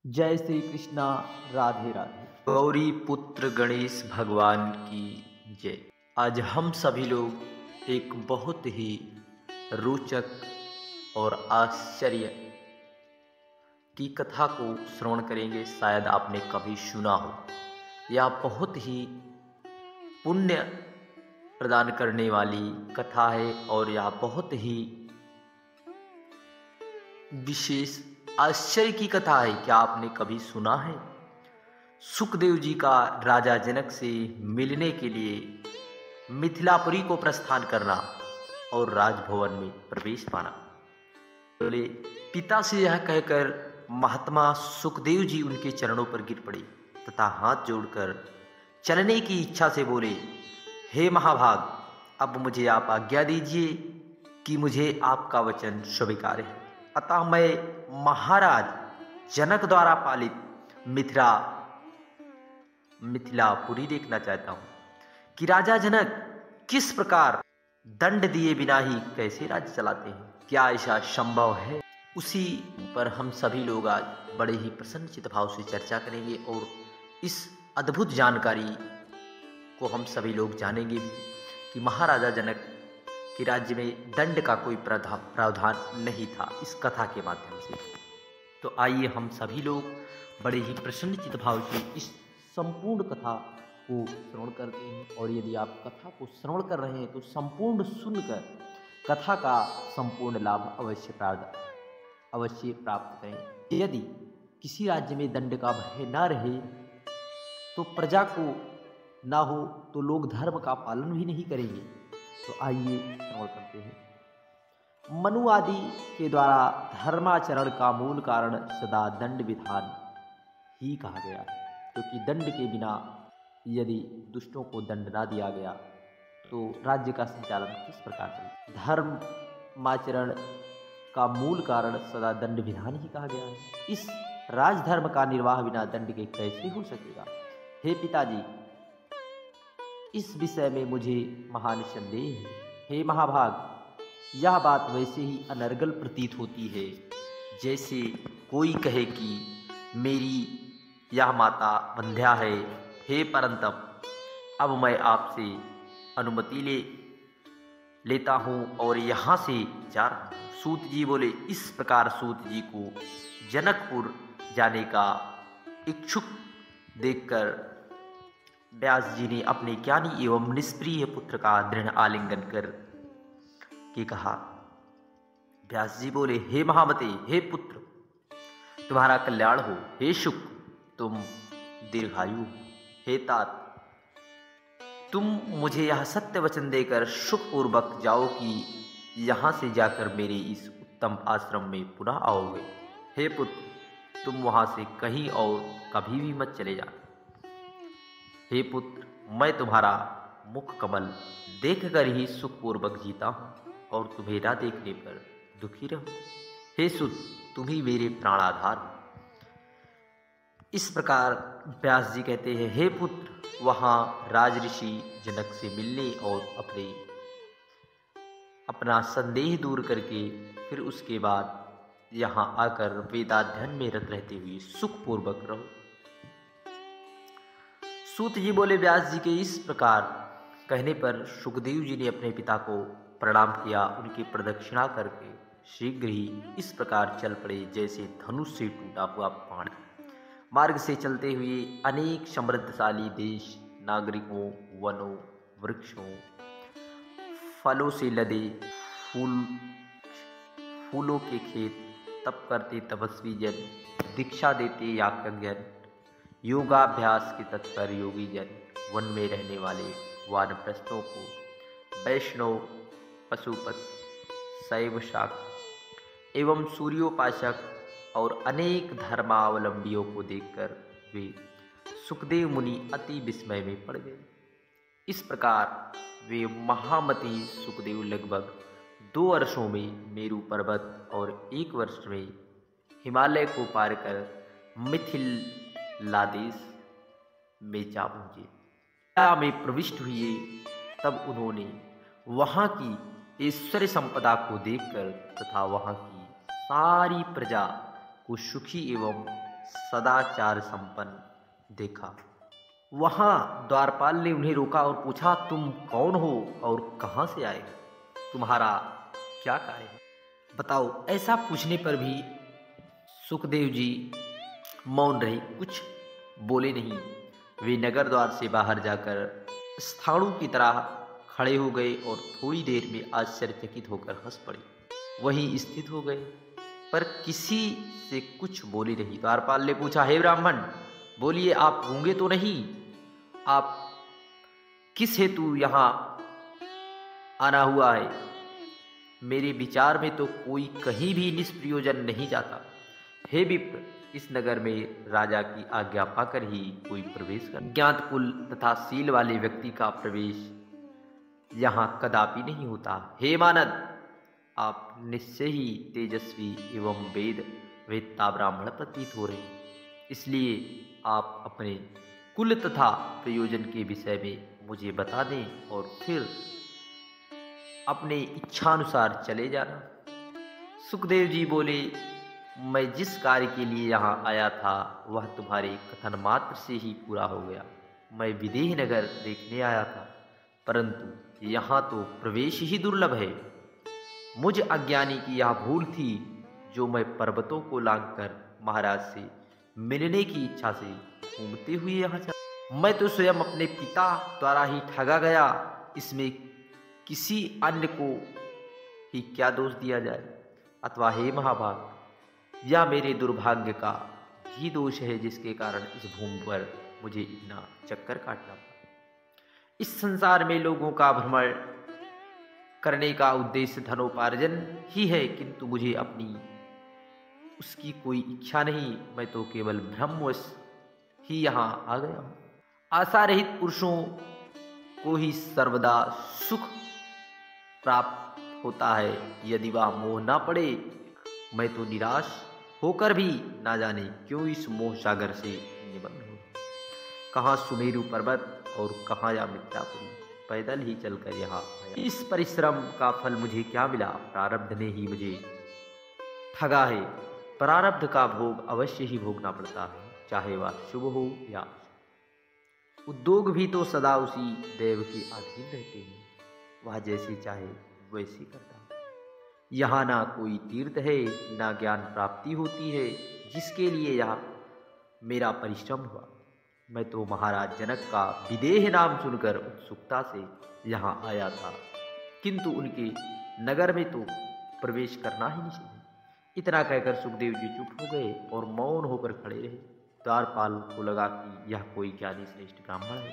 जय श्री कृष्णा। राधे राधे। गौरी पुत्र गणेश भगवान की जय। आज हम सभी लोग एक बहुत ही रोचक और आश्चर्य की कथा को श्रवण करेंगे। शायद आपने कभी सुना हो। यह बहुत ही पुण्य प्रदान करने वाली कथा है और यह बहुत ही विशेष आश्चर्य की कथा है। क्या आपने कभी सुना है सुखदेव जी का राजा जनक से मिलने के लिए मिथिलापुरी को प्रस्थान करना और राजभवन में प्रवेश पाना? बोले पिता से यह कहकर महात्मा सुखदेव जी उनके चरणों पर गिर पड़े तथा हाथ जोड़कर चलने की इच्छा से बोले, हे महाभाग, अब मुझे आप आज्ञा दीजिए कि मुझे आपका वचन स्वीकार है। अतः मैं महाराज जनक द्वारा पालित मिथिलापुरी देखना चाहता हूं कि राजा जनक किस प्रकार दंड दिए बिना ही कैसे राज्य चलाते हैं। क्या ऐसा संभव है? उसी पर हम सभी लोग आज बड़े ही प्रसन्नचित्त भाव से चर्चा करेंगे और इस अद्भुत जानकारी को हम सभी लोग जानेंगे कि महाराजा जनक के राज्य में दंड का कोई प्रावधान नहीं था इस कथा के माध्यम से। तो आइए हम सभी लोग बड़े ही प्रसन्नचित्त भाव से इस संपूर्ण कथा को श्रवण करते हैं। और यदि आप कथा को श्रवण कर रहे हैं तो संपूर्ण सुनकर कथा का संपूर्ण लाभ अवश्य प्राप्त करें। यदि किसी राज्य में दंड का भय ना रहे तो प्रजा को ना हो तो लोग धर्म का पालन भी नहीं करेंगे। तो आइए श्रवण करते हैं। मनु आदि के द्वारा धर्माचरण का मूल कारण सदा दंड विधान ही कहा गया है, क्योंकि दंड के बिना यदि दुष्टों को दंड ना दिया गया तो राज्य का संचालन किस प्रकार चले। धर्माचरण का मूल कारण सदा दंड विधान ही कहा गया है। इस राजधर्म का निर्वाह बिना दंड के कैसे हो सकेगा? हे पिताजी, इस विषय में मुझे महान संदेह है। हे महाभाग, यह बात वैसे ही अनर्गल प्रतीत होती है जैसे कोई कहे कि मेरी यह माता वंध्या है। हे परंतप, अब मैं आपसे अनुमति लेता हूँ और यहाँ से जा रहा हूँ। सूत जी बोले। इस प्रकार सूत जी को जनकपुर जाने का इच्छुक देखकर व्यास जी ने अपने ज्ञानी एवं निष्प्रिय पुत्र का दृढ़ आलिंगन कर के कहा। व्यास जी बोले, हे महामते, हे पुत्र, तुम्हारा कल्याण हो। हे शुक, तुम दीर्घायु हो। हे तात, तुम मुझे यह सत्य वचन देकर सुखपूर्वक जाओ कि यहाँ से जाकर मेरे इस उत्तम आश्रम में पुनः आओगे। हे पुत्र, तुम वहाँ से कहीं और कभी भी मत चले जाना। हे पुत्र, मैं तुम्हारा मुख कमल देखकर ही सुखपूर्वक जीता हूँ और तुम्हें ना देखने पर दुखी रहूँ। हे सुत, तुम ही मेरे प्राणाधार हो। इस प्रकार व्यास जी कहते हैं, हे पुत्र, वहाँ राजऋषि जनक से मिलने और अपना संदेह दूर करके फिर उसके बाद यहाँ आकर वेदाध्ययन में रत रहते हुए सुखपूर्वक रहो। सूत जी बोले। व्यास जी के इस प्रकार कहने पर सुखदेव जी ने अपने पिता को प्रणाम किया। उनकी प्रदक्षिणा करके शीघ्र ही इस प्रकार चल पड़े जैसे धनुष से टूटा हुआ बाण। मार्ग से चलते हुए अनेक समृद्धशाली देश, नागरिकों, वनों, वृक्षों, फलों से लदे फूलों के खेत, तप करते तपस्वी जन, दीक्षा देते याज्ञजन, योगाभ्यास के तत्पर योगी जन, वन में रहने वाले वानप्रस्थों को, वैष्णव, पशुपत, शैव शाक्त एवं सूर्योपासक और अनेक धर्मावलंबियों को देखकर वे सुखदेव मुनि अति विस्मय में पड़ गए। इस प्रकार वे महामती सुखदेव लगभग 2 वर्षों में मेरु पर्वत और 1 वर्ष में हिमालय को पार कर मिथिलादेश में जा पहुँचे। में प्रविष्ट हुए तब उन्होंने वहाँ की ऐश्वर्य संपदा को देखकर तथा वहाँ की सारी प्रजा को सुखी एवं सदाचार संपन्न देखा। वहाँ द्वारपाल ने उन्हें रोका और पूछा, तुम कौन हो और कहाँ से आए? तुम्हारा क्या कार्य है? बताओ। ऐसा पूछने पर भी सुखदेव जी मौन रहे, कुछ बोले नहीं। वे नगर द्वार से बाहर जाकर स्थाणु की तरह खड़े हो गए और थोड़ी देर में आश्चर्यचकित होकर हंस पड़े। वहीं स्थित हो गए, पर किसी से कुछ बोले नहीं। द्वारपाल ने पूछा, हे ब्राह्मण, बोलिए, आप गूंगे तो नहीं? आप किस हेतु यहाँ आना हुआ है? मेरे विचार में तो कोई कहीं भी निष्प्रयोजन नहीं जाता। हे विप्र, इस नगर में राजा की आज्ञा पाकर ही कोई प्रवेश कर। ज्ञात कुल तथा शील वाले व्यक्ति का प्रवेश यहाँ कदापि नहीं होता। हे मानद, आप निश्चय ही तेजस्वी एवं वेदता ब्राह्मण प्रतीत हो रहे हैं, इसलिए आप अपने कुल तथा प्रयोजन के विषय में मुझे बता दें और फिर अपने इच्छानुसार चले जाना। सुखदेव जी बोले, मैं जिस कार्य के लिए यहाँ आया था वह तुम्हारे कथन मात्र से ही पूरा हो गया। मैं विदेह नगर देखने आया था, परंतु यहाँ तो प्रवेश ही दुर्लभ है। मुझ अज्ञानी की यह भूल थी जो मैं पर्वतों को लांघकर महाराज से मिलने की इच्छा से घूमते हुए यहाँ चला। मैं तो स्वयं अपने पिता द्वारा ही ठगा गया, इसमें किसी अन्य को ही क्या दोष दिया जाए? अथवा हे महाभाग, यह मेरे दुर्भाग्य का ही दोष है जिसके कारण इस भूमि पर मुझे इतना चक्कर काटना पड़ा। इस संसार में लोगों का भ्रमण करने का उद्देश्य धनोपार्जन ही है, किंतु मुझे अपनी उसकी कोई इच्छा नहीं। मैं तो केवल भ्रमवश ही यहाँ आ गया हूँ। आशा रहित पुरुषों को ही सर्वदा सुख प्राप्त होता है, यदि वह मोह ना पड़े। मैं तो निराश होकर भी ना जाने क्यों इस मोह सागर से निमग्न हूँ। कहाँ सुमेरु पर्वत और कहाँ या मिथ्यापुरी, पैदल ही चलकर यहाँ आया। इस परिश्रम का फल मुझे क्या मिला? प्रारब्ध ने ही मुझे ठगा है। प्रारब्ध का भोग अवश्य ही भोगना पड़ता है, चाहे वह शुभ हो या अशुभ। उद्योग भी तो सदा उसी देव के अधीन रहते हैं, वह जैसे चाहे वैसे करता है। यहाँ ना कोई तीर्थ है, ना ज्ञान प्राप्ति होती है जिसके लिए यह मेरा परिश्रम हुआ। मैं तो महाराज जनक का विदेह नाम सुनकर उत्सुकता से यहाँ आया था, किंतु उनके नगर में तो प्रवेश करना ही निषेध है। इतना कहकर सुखदेव जी चुप हो गए और मौन होकर खड़े रहे। द्वारपाल को लगा कि यह कोई ज्ञानी श्रेष्ठ ब्राह्मण है।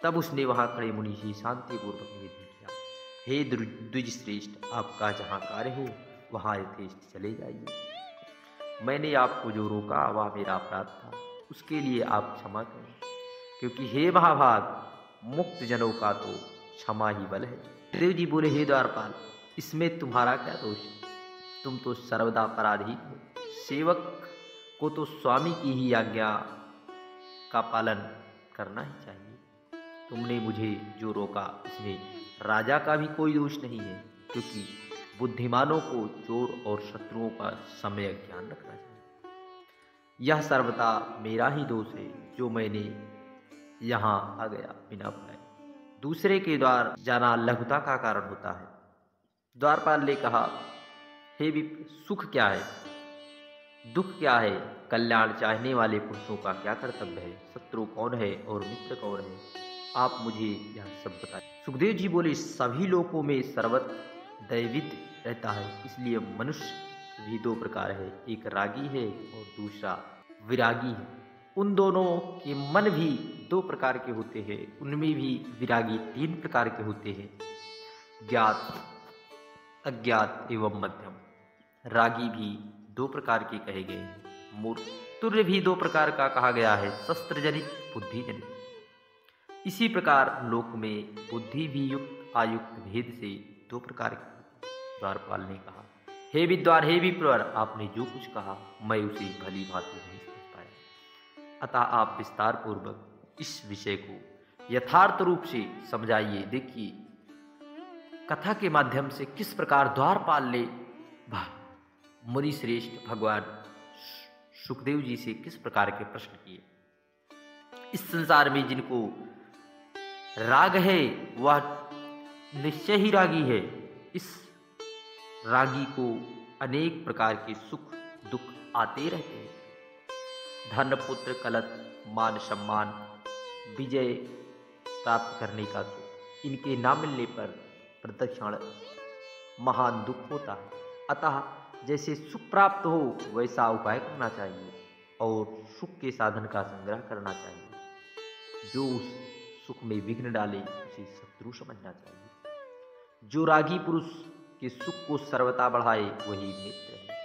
तब उसने वहां खड़े मुनि से शांतिपूर्वक निवेदन किया, हे द्विज श्रेष्ठ, आपका जहाँ कार्य हो वहाँ यथेष्ट चले जाइए। मैंने आपको जो रोका वह मेरा अपराध था, उसके लिए आप क्षमा करें, क्योंकि हे महाभाग, मुक्त जनों का तो क्षमा ही बल है। देव जी बोले, हे द्वारपाल, इसमें तुम्हारा क्या दोष? तुम तो सर्वदा पराधीन हो। सेवक को तो स्वामी की ही आज्ञा का पालन करना ही चाहिए। तुमने मुझे जो रोका इसमें राजा का भी कोई दोष नहीं है, क्योंकि बुद्धिमानों को चोर और शत्रुओं का सम्यक ज्ञान रखना चाहिए। यह सर्वथा मेरा ही दोष है जो मैंने यहाँ आ गया बिना बुलाए। दूसरे के द्वार जाना लघुता का कारण होता है। द्वारपाल ने कहा, हे विप्र, सुख क्या है, दुख क्या है? कल्याण चाहने वाले पुरुषों का क्या कर्तव्य है? शत्रु कौन है और मित्र कौन है? आप मुझे यह सब बताएं। सुखदेव जी बोले, सभी लोगों में सर्वत्र दैवित रहता है, इसलिए मनुष्य भी दो प्रकार है, एक रागी है और दूसरा विरागी है। उन दोनों के मन भी दो प्रकार के होते हैं, उनमें भी विरागी तीन प्रकार के होते हैं, ज्ञात, अज्ञात एवं मध्यम। रागी भी दो प्रकार के कहे गए हैं, मूर्ख। तुर्य भी दो प्रकार का कहा गया है, शस्त्र जनित, बुद्धि जनित। इसी प्रकार लोक में बुद्धि भी युक्त आयुक्त भेद से दो प्रकार की। द्वारपाल ने कहा, हे विद्वान, हे विप्रवर, आपने जो कुछ कहा मैं उसे भली भांति नहीं समझ पाया, अतः आप विस्तार पूर्वक इस विषय को यथार्थ रूप से समझाइए। देखिए कथा के माध्यम से किस प्रकार द्वारपाल ने मुनि श्रेष्ठ भगवान सुखदेव जी से किस प्रकार के प्रश्न किए। इस संसार में जिनको राग है वह निश्चय ही रागी है। इस रागी को अनेक प्रकार के सुख दुख आते रहते हैं। धन पुत्र कलत मान सम्मान विजय प्राप्त करने का सुख, इनके ना मिलने पर प्रदक्षिण महान दुख होता है। अतः जैसे सुख प्राप्त हो वैसा उपाय करना चाहिए और सुख के साधन का संग्रह करना चाहिए। जो उस सुख में विघ्न डाले उसे शत्रु समझना चाहिए। जो रागी पुरुष के सुख को सर्वथा बढ़ाए वही मित्र है।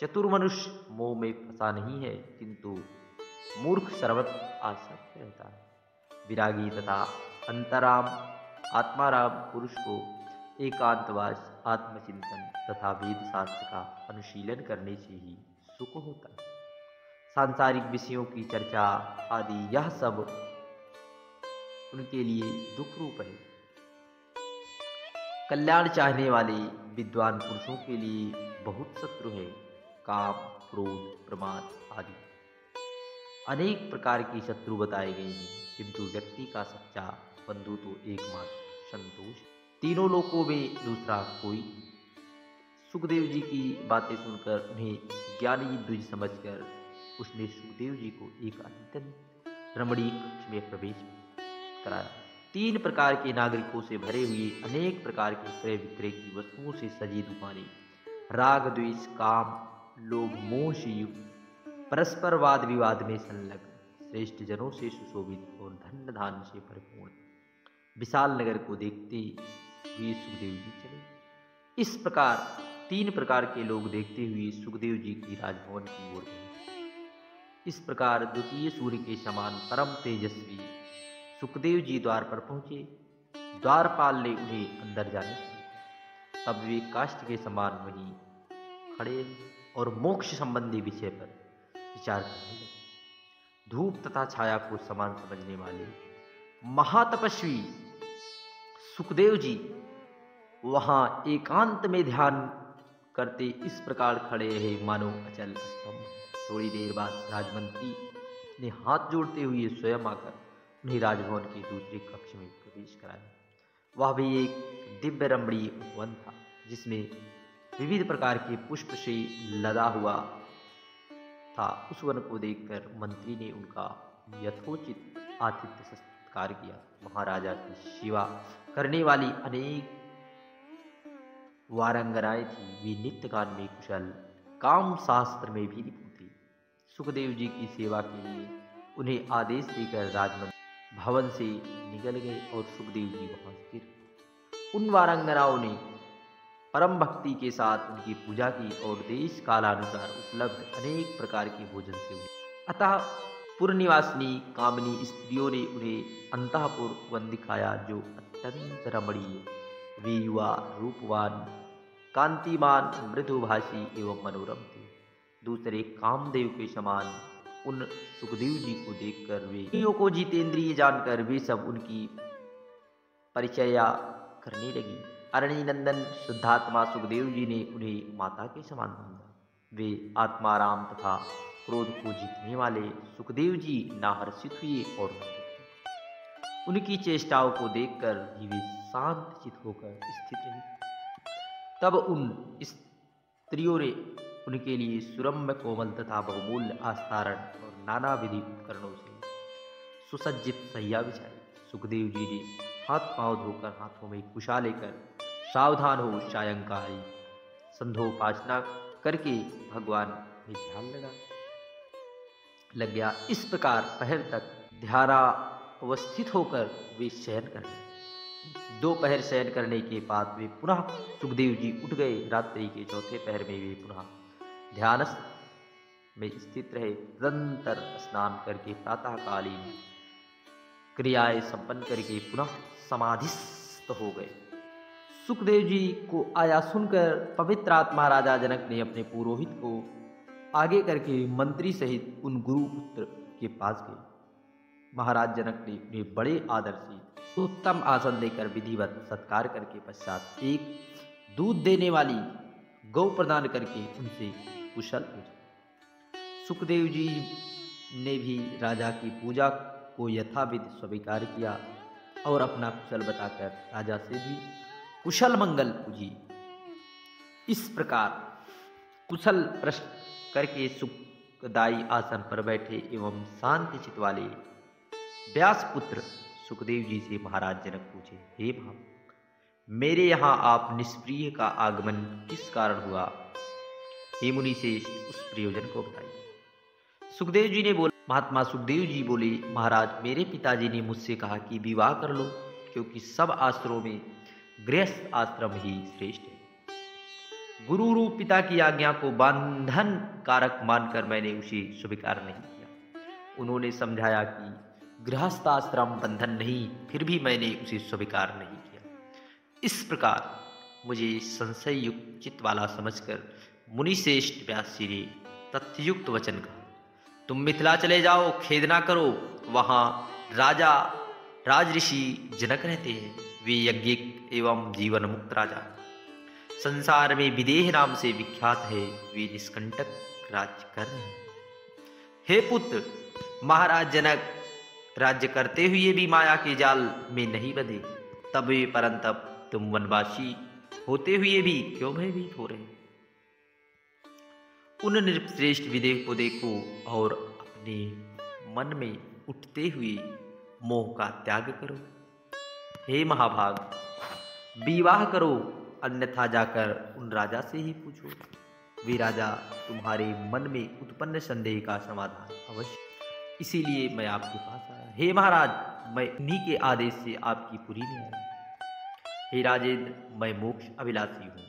चतुर मनुष्य मोह में फंसा नहीं है, किंतु मूर्ख सर्वत्र आसक्त रहता है। विरागी तथा अंतराम आत्माराम पुरुष को एकांतवास आत्मचिंतन तथा वेद शास्त्र का अनुशीलन करने से ही सुख होता है। सांसारिक विषयों की चर्चा आदि यह सब उनके लिए दुख रूप है। कल्याण चाहने वाले विद्वान पुरुषों के लिए बहुत शत्रु है। काम क्रोध प्रमाद आदि अनेक प्रकार की शत्रु बताए गए हैं, किंतु व्यक्ति का सच्चा बंधु तो एकमात्र संतोष। तीनों लोकों में दूसरा कोई नहीं। सुखदेव जी की बातें सुनकर उन्हें ज्ञानी द्विज समझकर उसने सुखदेव जी को एक अत्यंत रमणीक कक्ष में प्रवेश कराया। 3 प्रकार के नागरिकों से भरे हुए अनेक प्रकार के क्रय विक्रय की वस्तुओं से सजी दुकानें, राग द्वेष काम लोभ मोह से युक्त, परस्पर वाद विवाद में संलग्न, श्रेष्ठ जनों से सुशोभित और धन धान्य से परिपूर्ण विशाल नगर को देखते हुए सुखदेव जी चले। इस प्रकार 3 प्रकार के लोग देखते हुए सुखदेव जी की राजभवन की ओर गए। इस प्रकार द्वितीय सूर्य के समान परम तेजस्वी सुखदेव जी द्वार पर पहुंचे। द्वारपाल ने उन्हें अंदर जाने दिया। तब वे काष्ठ के समान वहीं खड़े और मोक्ष संबंधी विषय पर विचार करने लगे। धूप तथा छाया को समान समझने वाले महातपस्वी सुखदेव जी वहां एकांत में ध्यान करते इस प्रकार खड़े रहे मानो अचल स्तंभ। थोड़ी देर बाद राजमंत्री ने हाथ जोड़ते हुए स्वयं आकर उन्हें राजभवन के दूसरे कक्ष में प्रवेश कराया। वह भी एक दिव्य रमणीय वन था, जिसमें विविध प्रकार के पुष्प से लदा हुआ था। उस वन को देखकर मंत्री ने उनका यथोचित आतिथ्य सत्कार किया। महाराजा की सेवा करने वाली अनेक वारंगनाएं थी। वे नित्य गान में कुशल, काम शास्त्र में भी निपुण थी। सुखदेव जी की सेवा के लिए उन्हें आदेश देकर राजमंत्री भवन से निकल गए और सुखदेव जी वहां स्थिर। उन वारंगनाओं ने परम भक्ति के साथ उनकी पूजा की और देश कालानुसार उपलब्ध अनेक प्रकार के भोजन से हुई। अतः पुरनिवासिनी कामिनी स्त्रियों ने उन्हें अंतःपुर वन दिखाया, जो अत्यंत रमणीय। वे युवा रूपवान कांतिमान मृदुभाषी एवं मनोरम थे। दूसरे कामदेव के समान उन सुखदेव जी को देखकर वे स्त्रियों को जितेंद्रिय जानकर वे सब उनकी परिचर्या करने लगी। अरणी नंदन शुद्धात्मा सुखदेव जी ने उन्हें माता के समान समझा। वे आत्माराम तथा क्रोध को जीतने वाले सुखदेव जी नाहर्षित हुए और उनकी चेष्टाओं को देखकर ही वे शांत चित होकर स्थित रहे। तब उन स्त्रियों ने उनके लिए सुरम्य कोमल तथा बहुमूल्य आस्तारण और नाना विधि उपकरणों से सुसज्जित सैया बिछाई। सुखदेव जी ने हाथ पांव धोकर हाथों में कुशा लेकर सावधान हो सायंकाली संध्योपासना करके भगवान में ध्यान लग गया। इस प्रकार पहर तक ध्यानावस्थित होकर वे शयन कर गए। दोपहर शयन करने के बाद वे पुनः सुखदेव जी उठ गए। रात्रि के चौथे पहर में वे पुनः ध्यान में स्थित रहे। निरंतर स्नान करके प्रातःकालीन क्रियाएं संपन्न करके पुनः समाधिस्थ हो गए। सुखदेव जी को आया सुनकर पवित्र आत्मा राजा जनक ने अपने पुरोहित को आगे करके मंत्री सहित उन गुरुपुत्र के पास गए। महाराज जनक ने उन्हें बड़े आदर से उत्तम आसन देकर विधिवत सत्कार करके पश्चात एक दूध देने वाली गौ प्रदान करके उनसे कुशल पूछा। सुखदेव जी ने भी राजा की पूजा को यथाविधि स्वीकार किया और अपना कुशल बताकर राजा से भी कुशल मंगल पूजी। इस प्रकार कुशल प्रश्न करके सुखदायी आसन पर बैठे एवं शांति चित वाले व्यासपुत्र सुखदेव जी से महाराज जनक पूछे, हे भाव, मेरे यहाँ आप निष्प्रिय का आगमन किस कारण हुआ? हे मुनि से उस प्रयोजन को बताइए। सुखदेव जी ने बोला, महात्मा सुखदेव जी बोले, महाराज, मेरे पिताजी ने मुझसे कहा कि विवाह कर लो, क्योंकि सब आश्रमों में गृहस्थ आश्रम ही श्रेष्ठ है। गुरु रूप पिता की आज्ञा को बंधन कारक मानकर मैंने उसे स्वीकार नहीं किया। उन्होंने समझाया कि गृहस्थ आश्रम बंधन नहीं, फिर भी मैंने उसे स्वीकार नहीं किया। इस प्रकार मुझे संशय युक्त चित्त वाला समझकर मुनि श्रेष्ठ व्यास जी ने तथ्ययुक्त वचन कहा, तुम मिथिला चले जाओ, खेद ना करो, वहां राजा राजऋषि जनक रहते हैं। वे यज्ञिक एवं जीवन मुक्त राजा, संसार में विदेह नाम से विख्यात है। वे निष्कंटक राज्य कर रहे हैं। हे पुत्र, महाराज जनक राज्य करते हुए भी माया के जाल में नहीं बंधे, तब वे परंतप तुम वनवासी होते हुए भी क्यों भयभीत हो रहे? उन निर्श्रेष्ठ विदेह को देखो और अपने मन में उठते हुए मोह का त्याग करो। हे महाभाग, विवाह करो, अन्यथा जाकर उन राजा से ही पूछो। वे राजा तुम्हारे मन में उत्पन्न संदेह का समाधान अवश्य, इसीलिए मैं आपके पास आया। हे महाराज, मैं उन्हीं के आदेश से आपकी पुरी में आया। हे राजेंद्र, मैं मोक्ष अभिलाषी हूँ,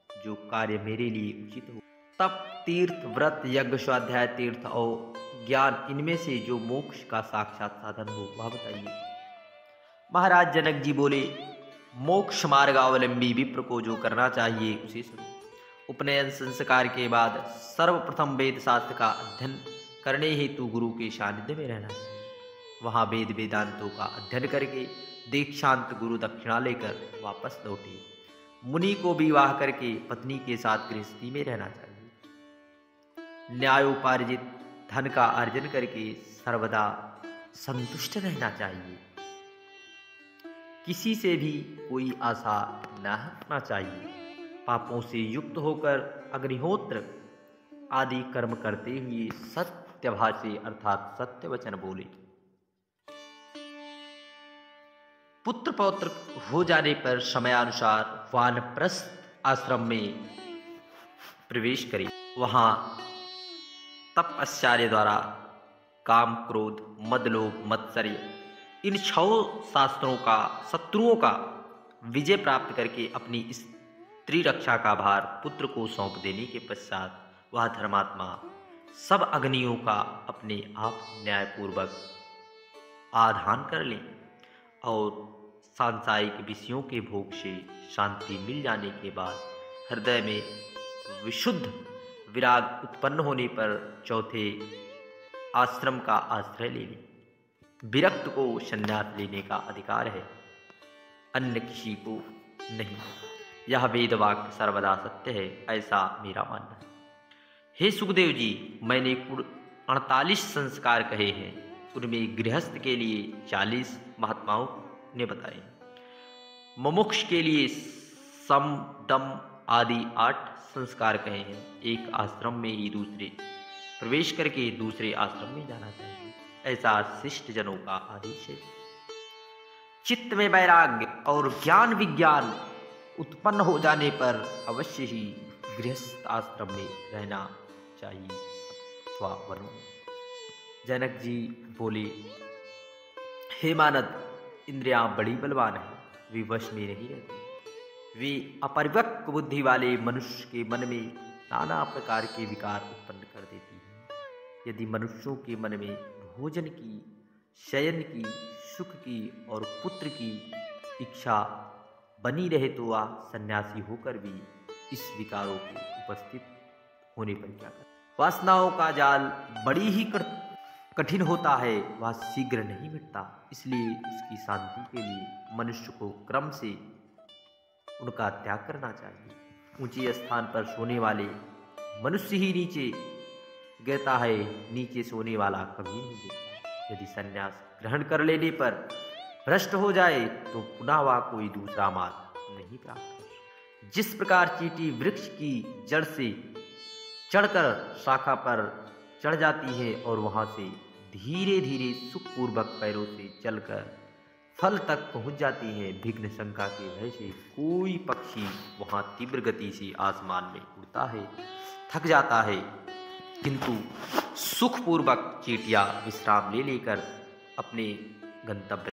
जो कार्य मेरे लिए उचित हो। तप, तीर्थ, व्रत, यज्ञ, स्वाध्याय, तीर्थ और ज्ञान, इनमें से जो मोक्ष का साक्षात साधन हो वह बताइए। महाराज जनक जी बोले, मोक्ष मार्गावलंबी विप्र को जो करना चाहिए उसे सुनो। उपनयन संस्कार के बाद सर्वप्रथम वेद शास्त्र का अध्ययन करने हेतु गुरु के सानिध्य में रहना चाहिए। वहाँ वेद वेदांतों का अध्ययन करके दीक्षांत गुरु दक्षिणा लेकर वापस लौटे। मुनि को विवाह करके पत्नी के साथ गृहस्थी में रहना चाहिए। न्यायोपार्जित धन का अर्जन करके सर्वदा संतुष्ट रहना चाहिए। किसी से भी कोई आशा न रखना चाहिए। पापों से युक्त होकर अग्निहोत्र आदि कर्म करते हुए सत्यभाषी अर्थात सत्य वचन बोले। पुत्र पौत्र हो जाने पर समयानुसार वानप्रस्थ आश्रम में प्रवेश करे। वहां तपश्चर्या द्वारा काम, क्रोध, मद, लोभ, मत्सर्य, इन 6 शास्त्रों का शत्रुओं का विजय प्राप्त करके अपनी स्त्री रक्षा का भार पुत्र को सौंप देने के पश्चात वह धर्मात्मा सब अग्नियों का अपने आप न्यायपूर्वक आधान कर ले और सांसारिक विषयों के भोग से शांति मिल जाने के बाद हृदय में विशुद्ध विराग उत्पन्न होने पर चौथे आश्रम का आश्रय ले ले। विरक्त को संन्यास लेने का अधिकार है, अन्य किसी को नहीं। यह वेद वाक्य सर्वदा सत्य है, ऐसा मेरा मानना है। हे सुखदेव जी, मैंने कुल 48 संस्कार कहे हैं, उनमें गृहस्थ के लिए 40 महात्माओं ने बताए। मुमुक्ष के लिए सम, दम आदि 8 संस्कार कहे हैं। एक आश्रम में ही दूसरे प्रवेश करके दूसरे आश्रम में जाना चाहिए, ऐसा शिष्ट जनों का आदेश है। चित्त में वैराग्य और ज्ञान विज्ञान उत्पन्न हो जाने पर अवश्य ही गृहस्थ आश्रम में रहना चाहिए अथवा वनो। जनक जी बोले, हे मानद, इंद्रियां बड़ी बलवान है, वे वश में नहीं रहती। वे अपरिपक्व बुद्धि वाले मनुष्य के मन में नाना प्रकार के विकार उत्पन्न कर देती हैं। यदि मनुष्यों के मन में भोजन की, शयन की, सुख की और पुत्र की इच्छा बनी रहे तो वह सन्यासी होकर भी इस विकारों के उपस्थित होने पर क्या करे। वासनाओं का जाल बड़ी ही कठिन होता है, वह शीघ्र नहीं मिटता। इसलिए उसकी शांति के लिए मनुष्य को क्रम से उनका त्याग करना चाहिए। ऊंचे स्थान पर सोने वाले मनुष्य ही नीचे गिरता है, नीचे सोने वाला कभी नहीं गिरता। यदि संन्यास ग्रहण कर लेने पर भ्रष्ट हो जाए तो पुनः वह कोई दूसरा मार्ग नहीं प्राप्त कर। जिस प्रकार चींटी वृक्ष की जड़ से चढ़कर शाखा पर चढ़ जाती है और वहां से धीरे धीरे सुखपूर्वक पैरों से चलकर फल तक पहुंच जाती है, विघ्न शंका के भय से कोई पक्षी वहां तीव्र गति से आसमान में उड़ता है, थक जाता है, किंतु सुखपूर्वक चींटियां विश्राम ले लेकर अपने गंतव्य